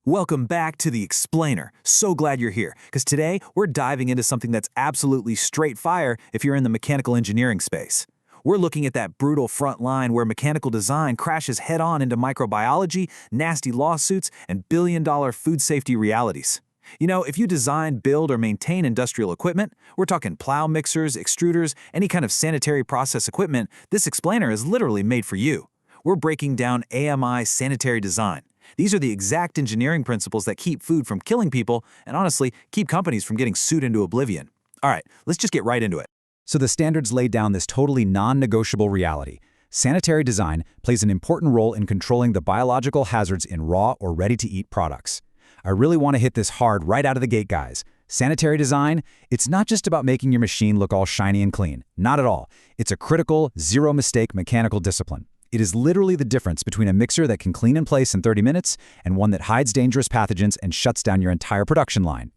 Welcome back to The Explainer. So glad you're here, because today we're diving into something that's absolutely straight fire if you're in the mechanical engineering space. We're looking at that brutal front line where mechanical design crashes head-on into microbiology, nasty lawsuits, and billion-dollar food safety realities. You know, if you design, build, or maintain industrial equipment, we're talking plow mixers, extruders, any kind of sanitary process equipment, this explainer is literally made for you. We're breaking down AMI sanitary design. These are the exact engineering principles that keep food from killing people and honestly, keep companies from getting sued into oblivion. All right, let's just get right into it. So the standards lay down this totally non-negotiable reality. Sanitary design plays an important role in controlling the biological hazards in raw or ready-to-eat products. I really want to hit this hard right out of the gate, guys. Sanitary design, it's not just about making your machine look all shiny and clean. Not at all. It's a critical, zero-mistake mechanical discipline. It is literally the difference between a mixer that can clean in place in 30 minutes and one that hides dangerous pathogens and shuts down your entire production line.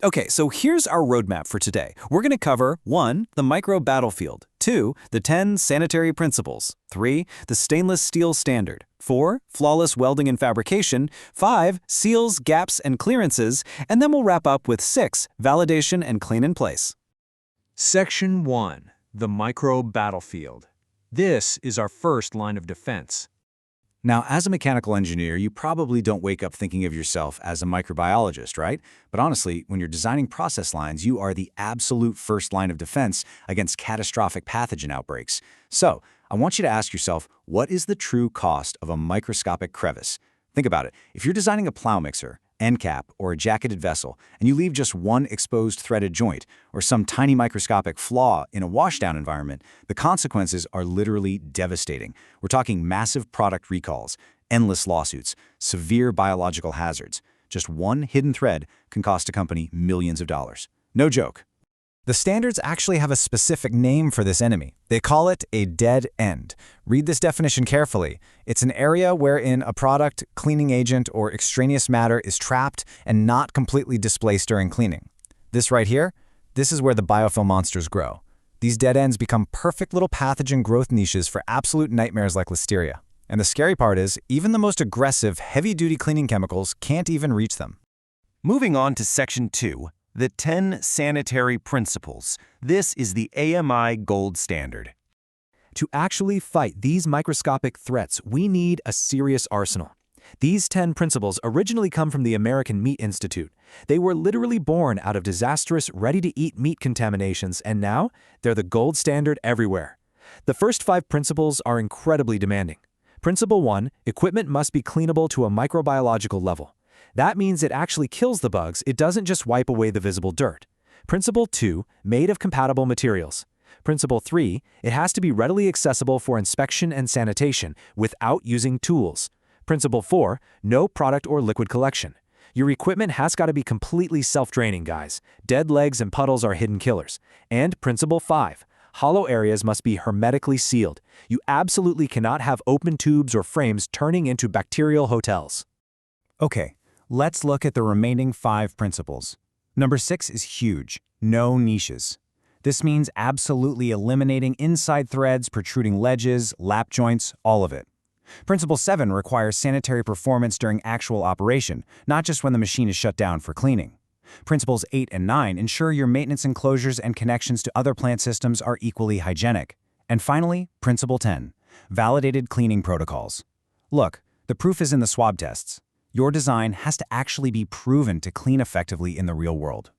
Okay, so here's our roadmap for today. We're going to cover 1. The micro battlefield, 2. The 10 sanitary principles, 3. The stainless steel standard, 4. Flawless welding and fabrication, 5. Seals, gaps, and clearances, and then we'll wrap up with 6. Validation and clean in place. Section 1. The micro battlefield. This is our first line of defense. Now, as a mechanical engineer, you probably don't wake up thinking of yourself as a microbiologist, right? But honestly, when you're designing process lines, you are the absolute first line of defense against catastrophic pathogen outbreaks. So, I want you to ask yourself, what is the true cost of a microscopic crevice? Think about it. If you're designing a plow mixer, end cap, or a jacketed vessel, and you leave just one exposed threaded joint or some tiny microscopic flaw in a washdown environment, the consequences are literally devastating. We're talking massive product recalls, endless lawsuits, severe biological hazards. Just one hidden thread can cost a company millions of dollars. No joke. The standards actually have a specific name for this enemy. They call it a dead end. Read this definition carefully. It's an area wherein a product, cleaning agent, or extraneous matter is trapped and not completely displaced during cleaning. This right here, this is where the biofilm monsters grow. These dead ends become perfect little pathogen growth niches for absolute nightmares like listeria. And the scary part is, even the most aggressive, heavy-duty cleaning chemicals can't even reach them. Moving on to Section 2. The 10 sanitary principles. This is the AMI gold standard. To actually fight these microscopic threats, we need a serious arsenal. These 10 principles originally come from the American Meat Institute. They were literally born out of disastrous, ready-to-eat meat contaminations, and now they're the gold standard everywhere. The first 5 principles are incredibly demanding. Principle 1, equipment must be cleanable to a microbiological level. That means it actually kills the bugs, it doesn't just wipe away the visible dirt. Principle 2, made of compatible materials. Principle 3, it has to be readily accessible for inspection and sanitation without using tools. Principle 4, no product or liquid collection. Your equipment has got to be completely self-draining, guys. Dead legs and puddles are hidden killers. And Principle 5, hollow areas must be hermetically sealed. You absolutely cannot have open tubes or frames turning into bacterial hotels. Okay. Let's look at the remaining 5 principles. Number 6 is huge. No niches. This means absolutely eliminating inside threads, protruding ledges, lap joints, all of it. Principle 7 requires sanitary performance during actual operation, not just when the machine is shut down for cleaning. Principles 8 and 9 ensure your maintenance enclosures and connections to other plant systems are equally hygienic. And finally, Principle 10, validated cleaning protocols. Look, the proof is in the swab tests. Your design has to actually be proven to clean effectively in the real world.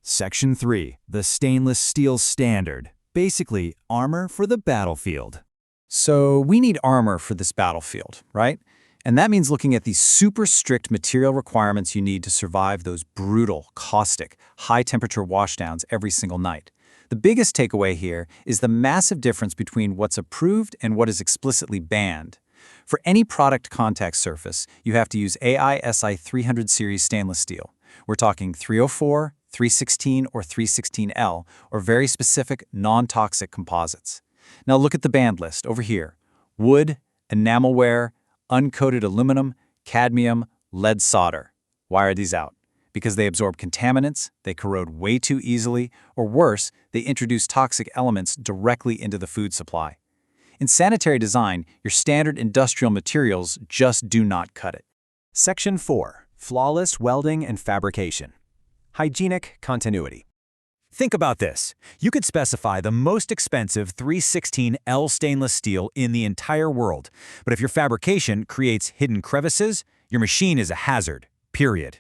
Section 3. The stainless steel standard. Basically, armor for the battlefield. So we need armor for this battlefield, right? And that means looking at these super strict material requirements you need to survive those brutal, caustic, high-temperature washdowns every single night. The biggest takeaway here is the massive difference between what's approved and what is explicitly banned. For any product contact surface, you have to use AISI 300 series stainless steel. We're talking 304, 316, or 316L, or very specific non-toxic composites. Now look at the banned list over here. Wood, enamelware, uncoated aluminum, cadmium, lead solder. Why are these out? Because they absorb contaminants, they corrode way too easily, or worse, they introduce toxic elements directly into the food supply. In sanitary design, your standard industrial materials just do not cut it. Section 4. flawless welding and fabrication. Hygienic continuity. Think about this. You could specify the most expensive 316L stainless steel in the entire world, but if your fabrication creates hidden crevices, your machine is a hazard, period.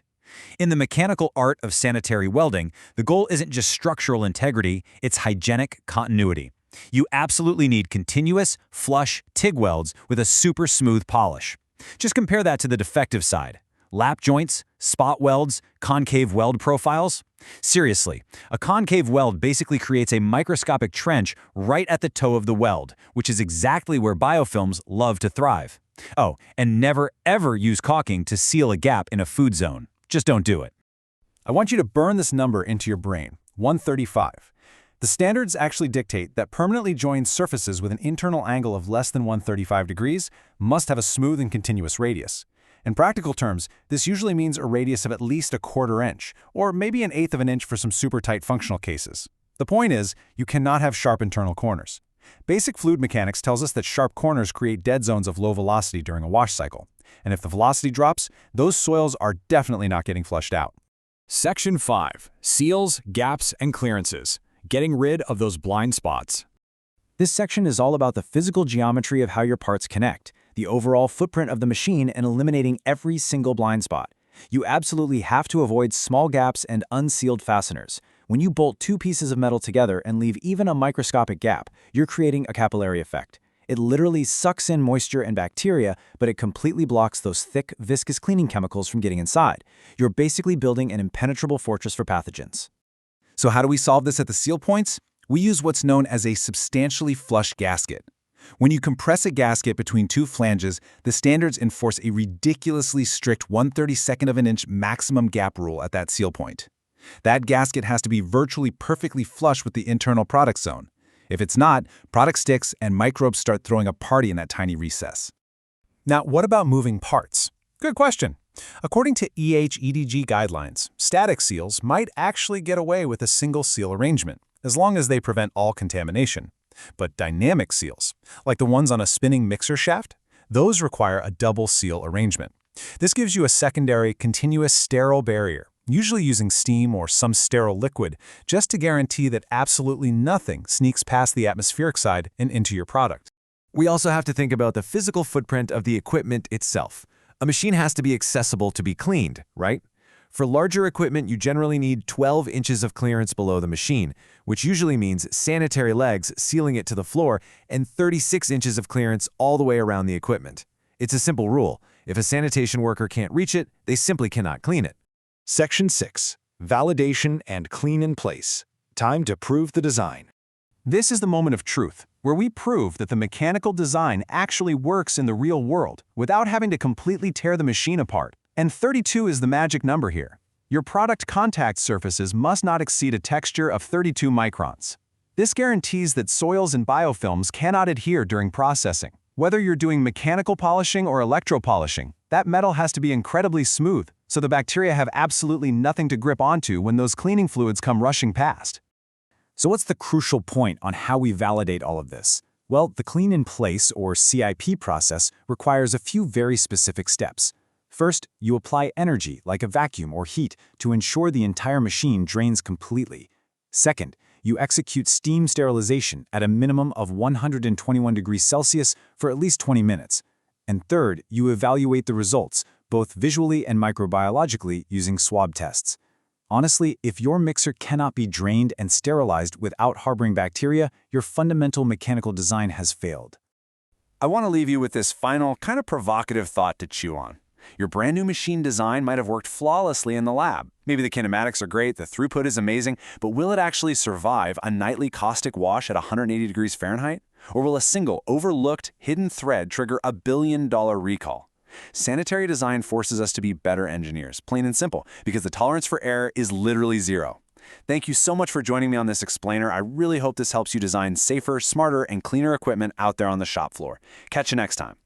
In the mechanical art of sanitary welding, the goal isn't just structural integrity, it's hygienic continuity. You absolutely need continuous, flush TIG welds with a super smooth polish. Just compare that to the defective side. Lap joints, spot welds, concave weld profiles. Seriously, a concave weld basically creates a microscopic trench right at the toe of the weld, which is exactly where biofilms love to thrive. Oh, and never ever use caulking to seal a gap in a food zone. Just don't do it. I want you to burn this number into your brain, 135. The standards actually dictate that permanently joined surfaces with an internal angle of less than 135 degrees must have a smooth and continuous radius. In practical terms, this usually means a radius of at least 1/4 inch, or maybe 1/8 of an inch for some super tight functional cases. The point is, you cannot have sharp internal corners. Basic fluid mechanics tells us that sharp corners create dead zones of low velocity during a wash cycle. And if the velocity drops, those soils are definitely not getting flushed out. Section 5. Seals, gaps, and clearances. Getting rid of those blind spots. This section is all about the physical geometry of how your parts connect, the overall footprint of the machine, and eliminating every single blind spot. You absolutely have to avoid small gaps and unsealed fasteners. When you bolt two pieces of metal together and leave even a microscopic gap, you're creating a capillary effect. It literally sucks in moisture and bacteria, but it completely blocks those thick, viscous cleaning chemicals from getting inside. You're basically building an impenetrable fortress for pathogens. So how do we solve this at the seal points? We use what's known as a substantially flush gasket. When you compress a gasket between two flanges, the standards enforce a ridiculously strict 1/32 of an inch maximum gap rule at that seal point. That gasket has to be virtually perfectly flush with the internal product zone. If it's not, product sticks and microbes start throwing a party in that tiny recess. Now, what about moving parts? Good question. According to EHEDG guidelines, static seals might actually get away with a single seal arrangement, as long as they prevent all contamination. But dynamic seals, like the ones on a spinning mixer shaft, those require a double seal arrangement. This gives you a secondary, continuous sterile barrier, usually using steam or some sterile liquid, just to guarantee that absolutely nothing sneaks past the atmospheric side and into your product. We also have to think about the physical footprint of the equipment itself. A machine has to be accessible to be cleaned, right? For larger equipment, you generally need 12 inches of clearance below the machine, which usually means sanitary legs sealing it to the floor and 36 inches of clearance all the way around the equipment. It's a simple rule. If a sanitation worker can't reach it, they simply cannot clean it. Section 6. Validation and clean in place. Time to prove the design. This is the moment of truth, where we prove that the mechanical design actually works in the real world without having to completely tear the machine apart. And 32 is the magic number here. Your product contact surfaces must not exceed a texture of 32 microns. This guarantees that soils and biofilms cannot adhere during processing. Whether you're doing mechanical polishing or electropolishing, that metal has to be incredibly smooth, so the bacteria have absolutely nothing to grip onto when those cleaning fluids come rushing past. So what's the crucial point on how we validate all of this? Well, the clean in place, or CIP process, requires a few very specific steps. First, you apply energy, like a vacuum or heat, to ensure the entire machine drains completely. Second, you execute steam sterilization at a minimum of 121 degrees Celsius for at least 20 minutes. And third, you evaluate the results, both visually and microbiologically, using swab tests. Honestly, if your mixer cannot be drained and sterilized without harboring bacteria, your fundamental mechanical design has failed. I want to leave you with this final, kind of provocative thought to chew on. Your brand new machine design might have worked flawlessly in the lab. Maybe the kinematics are great, the throughput is amazing, but will it actually survive a nightly caustic wash at 180 degrees Fahrenheit? Or will a single, overlooked, hidden thread trigger a billion-dollar recall? Sanitary design forces us to be better engineers, plain and simple, because the tolerance for error is literally zero. Thank you so much for joining me on this explainer. I really hope this helps you design safer, smarter, and cleaner equipment out there on the shop floor. Catch you next time.